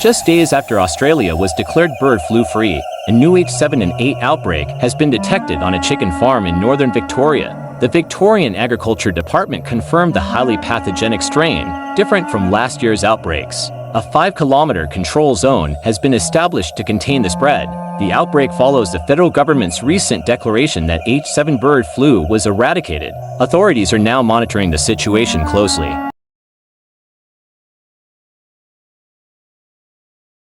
Just days after Australia was declared bird flu free, a new H7N8 outbreak has been detected on a chicken farm in northern Victoria. The Victorian Agriculture Department confirmed the highly pathogenic strain, different from last year's outbreaks. A 5-kilometer control zone has been established to contain the spread. The outbreak follows the federal government's recent declaration that H7 bird flu was eradicated. Authorities are now monitoring the situation closely.